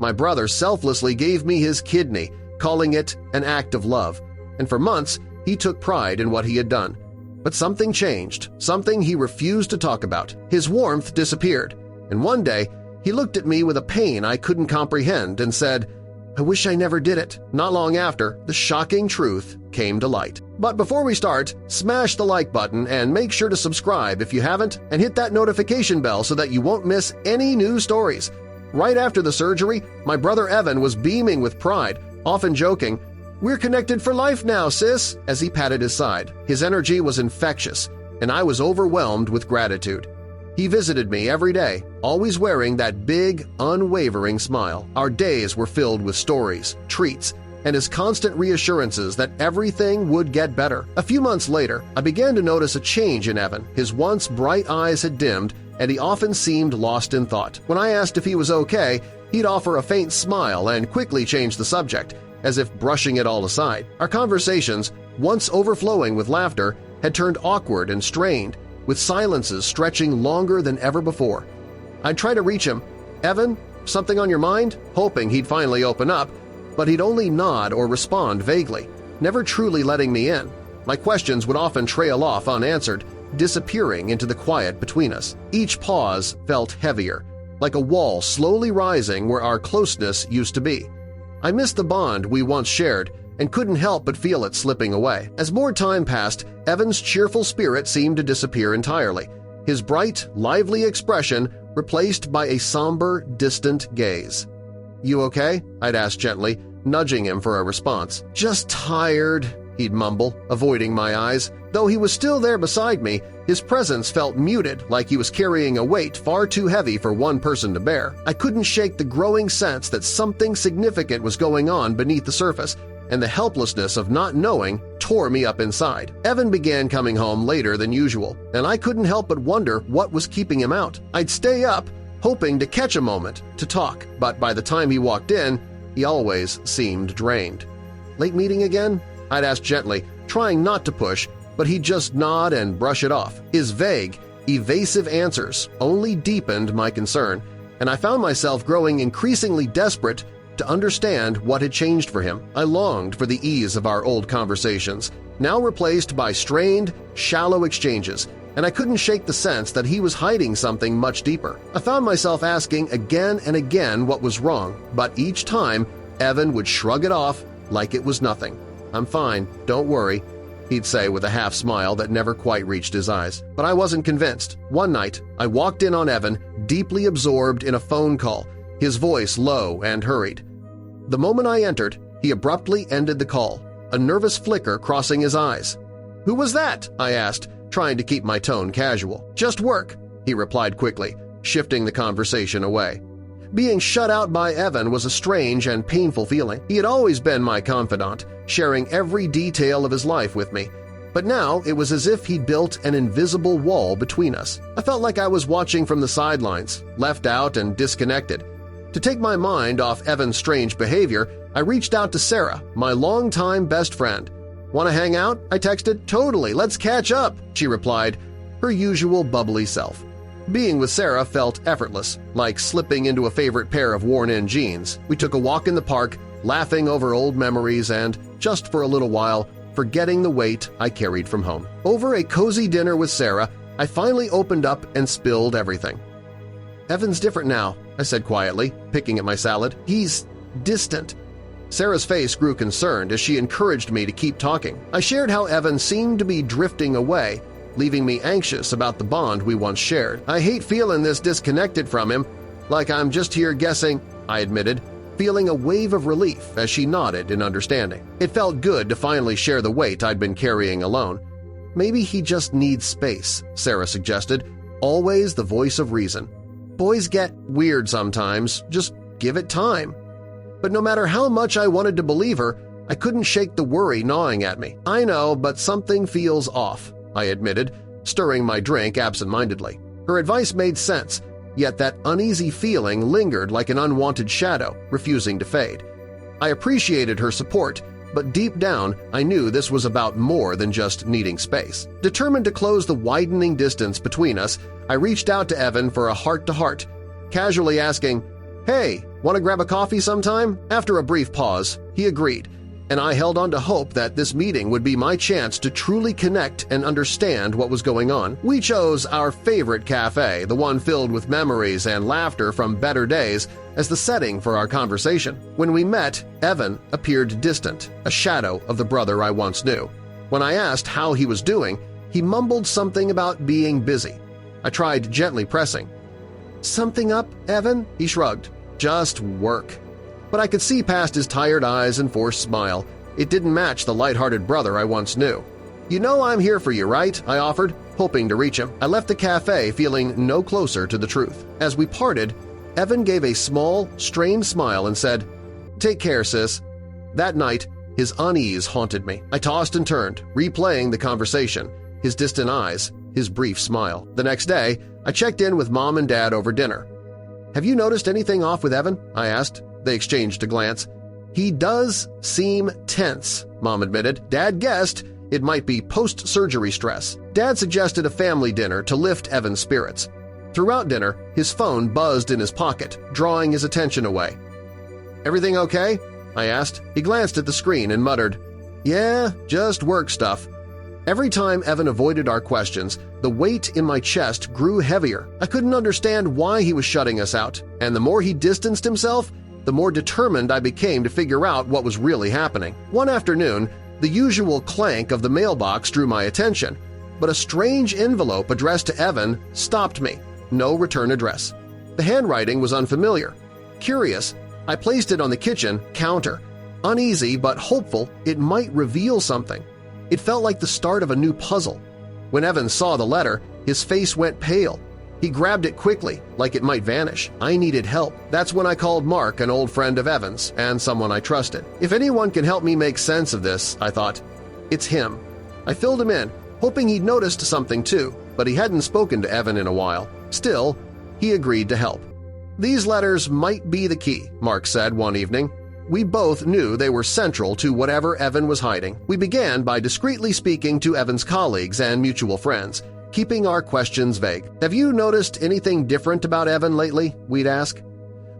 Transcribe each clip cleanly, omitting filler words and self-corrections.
My brother selflessly gave me his kidney, calling it an act of love, and for months he took pride in what he had done. But something changed, something he refused to talk about. His warmth disappeared, and one day he looked at me with a pain I couldn't comprehend and said, "I wish I never did it." Not long after, the shocking truth came to light. But before we start, smash the like button and make sure to subscribe if you haven't, and hit that notification bell so that you won't miss any new stories. Right after the surgery, my brother Evan was beaming with pride, often joking, "We're connected for life now, sis," as he patted his side. His energy was infectious, and I was overwhelmed with gratitude. He visited me every day, always wearing that big, unwavering smile. Our days were filled with stories, treats, and his constant reassurances that everything would get better. A few months later, I began to notice a change in Evan. His once bright eyes had dimmed, and he often seemed lost in thought. When I asked if he was okay, he'd offer a faint smile and quickly change the subject, as if brushing it all aside. Our conversations, once overflowing with laughter, had turned awkward and strained, with silences stretching longer than ever before. I'd try to reach him, "Evan, something on your mind?" hoping he'd finally open up, but he'd only nod or respond vaguely, never truly letting me in. My questions would often trail off unanswered, disappearing into the quiet between us. Each pause felt heavier, like a wall slowly rising where our closeness used to be. I missed the bond we once shared and couldn't help but feel it slipping away. As more time passed, Evan's cheerful spirit seemed to disappear entirely, his bright, lively expression replaced by a somber, distant gaze. "You okay?" I'd ask gently, nudging him for a response. "Just tired," he'd mumble, avoiding my eyes. Though he was still there beside me, his presence felt muted, like he was carrying a weight far too heavy for one person to bear. I couldn't shake the growing sense that something significant was going on beneath the surface, and the helplessness of not knowing tore me up inside. Evan began coming home later than usual, and I couldn't help but wonder what was keeping him out. I'd stay up, hoping to catch a moment to talk, but by the time he walked in, he always seemed drained. "Late meeting again?" I'd ask gently, trying not to push, but he'd just nod and brush it off. His vague, evasive answers only deepened my concern, and I found myself growing increasingly desperate to understand what had changed for him. I longed for the ease of our old conversations, now replaced by strained, shallow exchanges, and I couldn't shake the sense that he was hiding something much deeper. I found myself asking again and again what was wrong, but each time Evan would shrug it off like it was nothing. "I'm fine, don't worry," he'd say with a half-smile that never quite reached his eyes. But I wasn't convinced. One night, I walked in on Evan, deeply absorbed in a phone call, his voice low and hurried. The moment I entered, he abruptly ended the call, a nervous flicker crossing his eyes. "Who was that?" I asked, trying to keep my tone casual. "Just work," he replied quickly, shifting the conversation away. Being shut out by Evan was a strange and painful feeling. He had always been my confidant, sharing every detail of his life with me, but now it was as if he'd built an invisible wall between us. I felt like I was watching from the sidelines, left out and disconnected. To take my mind off Evan's strange behavior, I reached out to Sarah, my longtime best friend. "Want to hang out?" I texted. "Totally, let's catch up," she replied, her usual bubbly self. Being with Sarah felt effortless, like slipping into a favorite pair of worn-in jeans. We took a walk in the park, laughing over old memories and, just for a little while, forgetting the weight I carried from home. Over a cozy dinner with Sarah, I finally opened up and spilled everything. "Evan's different now," I said quietly, picking at my salad. "He's distant." Sarah's face grew concerned as she encouraged me to keep talking. I shared how Evan seemed to be drifting away, leaving me anxious about the bond we once shared. "I hate feeling this disconnected from him, like I'm just here guessing," I admitted, feeling a wave of relief as she nodded in understanding. It felt good to finally share the weight I'd been carrying alone. "Maybe he just needs space," Sarah suggested, always the voice of reason. "Boys get weird sometimes, just give it time." But no matter how much I wanted to believe her, I couldn't shake the worry gnawing at me. "I know, but something feels off," I admitted, stirring my drink absent-mindedly. Her advice made sense, yet that uneasy feeling lingered like an unwanted shadow, refusing to fade. I appreciated her support, but deep down I knew this was about more than just needing space. Determined to close the widening distance between us, I reached out to Evan for a heart-to-heart, casually asking, "Hey, Want to grab a coffee sometime?" After a brief pause, he agreed, and I held on to hope that this meeting would be my chance to truly connect and understand what was going on. We chose our favorite cafe, the one filled with memories and laughter from better days, as the setting for our conversation. When we met, Evan appeared distant, a shadow of the brother I once knew. When I asked how he was doing, he mumbled something about being busy. I tried gently pressing. "Something up, Evan?" He shrugged. "Just work." But I could see past his tired eyes and forced smile. It didn't match the light-hearted brother I once knew. "You know I'm here for you, right?" I offered, hoping to reach him. I left the cafe feeling no closer to the truth. As we parted, Evan gave a small, strained smile and said, "Take care, sis." That night, his unease haunted me. I tossed and turned, replaying the conversation, his distant eyes, his brief smile. The next day, I checked in with Mom and Dad over dinner. "Have you noticed anything off with Evan?" I asked. They exchanged a glance. "He does seem tense," Mom admitted. Dad guessed it might be post-surgery stress. Dad suggested a family dinner to lift Evan's spirits. Throughout dinner, his phone buzzed in his pocket, drawing his attention away. "Everything okay?" I asked. He glanced at the screen and muttered, "Yeah, just work stuff." Every time Evan avoided our questions, the weight in my chest grew heavier. I couldn't understand why he was shutting us out, and the more he distanced himself, the more determined I became to figure out what was really happening. One afternoon, the usual clank of the mailbox drew my attention, but a strange envelope addressed to Evan stopped me. No return address. The handwriting was unfamiliar. Curious, I placed it on the kitchen counter. Uneasy but hopeful it might reveal something. It felt like the start of a new puzzle. When Evan saw the letter, his face went pale. He grabbed it quickly, like it might vanish. I needed help. That's when I called Mark, an old friend of Evan's, and someone I trusted. If anyone can help me make sense of this, I thought, it's him. I filled him in, hoping he'd noticed something too, but he hadn't spoken to Evan in a while. Still, he agreed to help. "These letters might be the key," Mark said one evening. We both knew they were central to whatever Evan was hiding. We began by discreetly speaking to Evan's colleagues and mutual friends, keeping our questions vague. "Have you noticed anything different about Evan lately?" we'd ask.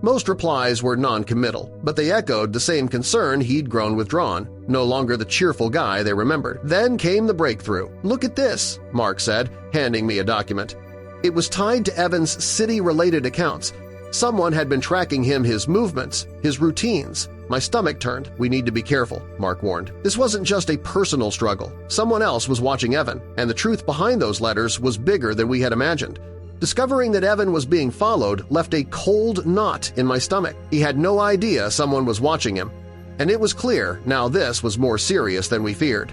Most replies were non-committal, but they echoed the same concern he'd grown withdrawn, no longer the cheerful guy they remembered. Then came the breakthrough. "Look at this," Mark said, handing me a document. It was tied to Evan's city-related accounts. Someone had been tracking his movements, his routines. My stomach turned. "We need to be careful," Mark warned. This wasn't just a personal struggle. Someone else was watching Evan, and the truth behind those letters was bigger than we had imagined. Discovering that Evan was being followed left a cold knot in my stomach. He had no idea someone was watching him, and it was clear now this was more serious than we feared.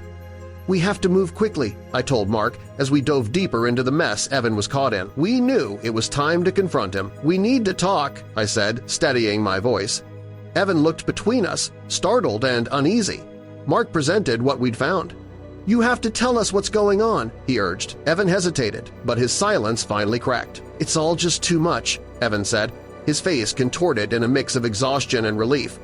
"We have to move quickly," I told Mark as we dove deeper into the mess Evan was caught in. We knew it was time to confront him. "We need to talk," I said, steadying my voice. Evan looked between us, startled and uneasy. Mark presented what we'd found. "You have to tell us what's going on," he urged. Evan hesitated, but his silence finally cracked. "It's all just too much," Evan said, his face contorted in a mix of exhaustion and relief.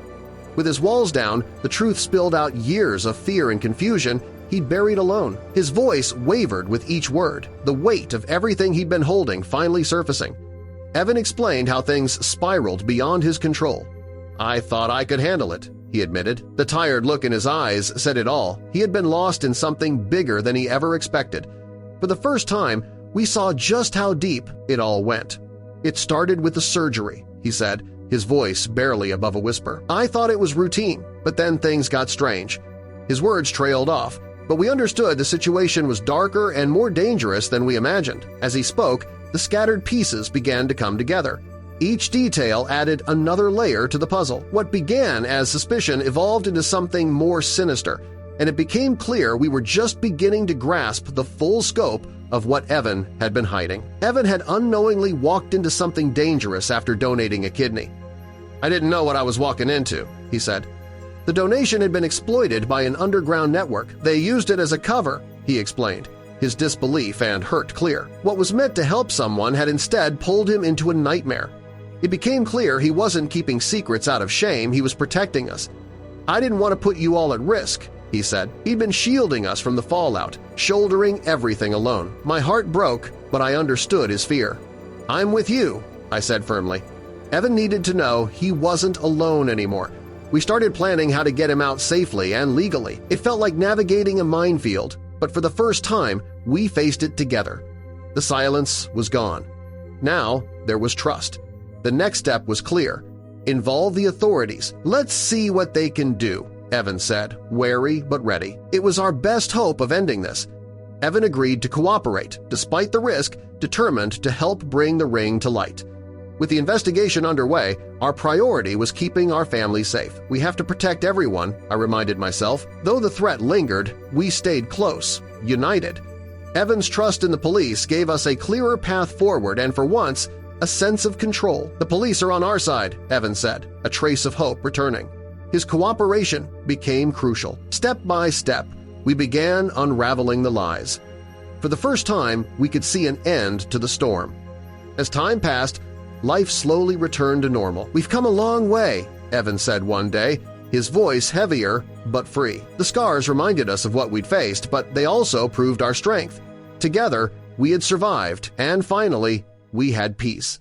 With his walls down, the truth spilled out years of fear and confusion he'd buried alone. His voice wavered with each word, the weight of everything he'd been holding finally surfacing. Evan explained how things spiraled beyond his control. "I thought I could handle it," he admitted. The tired look in his eyes said it all. He had been lost in something bigger than he ever expected. For the first time, we saw just how deep it all went. "It started with the surgery," he said, his voice barely above a whisper. "I thought it was routine, but then things got strange." His words trailed off, but we understood the situation was darker and more dangerous than we imagined. As he spoke, the scattered pieces began to come together. Each detail added another layer to the puzzle. What began as suspicion evolved into something more sinister, and it became clear we were just beginning to grasp the full scope of what Evan had been hiding. Evan had unknowingly walked into something dangerous after donating a kidney. "I didn't know what I was walking into," he said. "The donation had been exploited by an underground network. They used it as a cover," he explained, his disbelief and hurt clear. What was meant to help someone had instead pulled him into a nightmare. It became clear he wasn't keeping secrets out of shame, he was protecting us. "I didn't want to put you all at risk," he said. He'd been shielding us from the fallout, shouldering everything alone. My heart broke, but I understood his fear. "I'm with you," I said firmly. Evan needed to know he wasn't alone anymore. We started planning how to get him out safely and legally. It felt like navigating a minefield, but for the first time, we faced it together. The silence was gone. Now there was trust. The next step was clear. Involve the authorities. Let's see what they can do, Evan said, wary but ready. It was our best hope of ending this. Evan agreed to cooperate, despite the risk, determined to help bring the ring to light. With the investigation underway, our priority was keeping our family safe. We have to protect everyone, I reminded myself. Though the threat lingered, we stayed close, united. Evan's trust in the police gave us a clearer path forward and, for once, a sense of control. The police are on our side, Evan said, a trace of hope returning. His cooperation became crucial. Step by step, we began unraveling the lies. For the first time, we could see an end to the storm. As time passed, life slowly returned to normal. We've come a long way, Evan said one day, his voice heavier but free. The scars reminded us of what we'd faced, but they also proved our strength. Together, we had survived, and finally, we had peace.